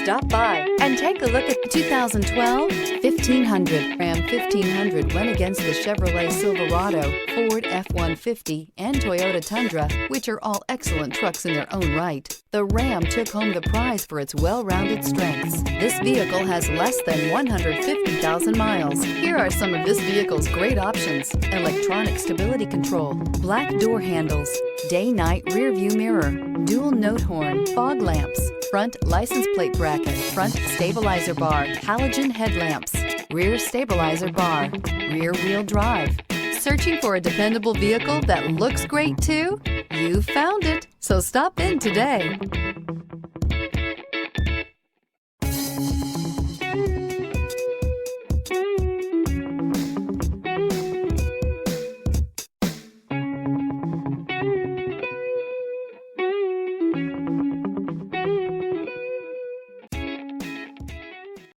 Stop by and take a look at the 2012 1500. Ram 1500 went against the Chevrolet Silverado, Ford F-150, and Toyota Tundra, which are all excellent trucks in their own right. The Ram took home the prize for its well-rounded strengths. This vehicle has less than 150,000 miles. Here are some of this vehicle's great options: electronic stability control, black door handles, day-night rear view mirror, dual note horn, fog lamps, front license plate bracket, front stabilizer bar, halogen headlamps, rear stabilizer bar, rear wheel drive. Searching for a dependable vehicle that looks great too? You found it, so stop in today.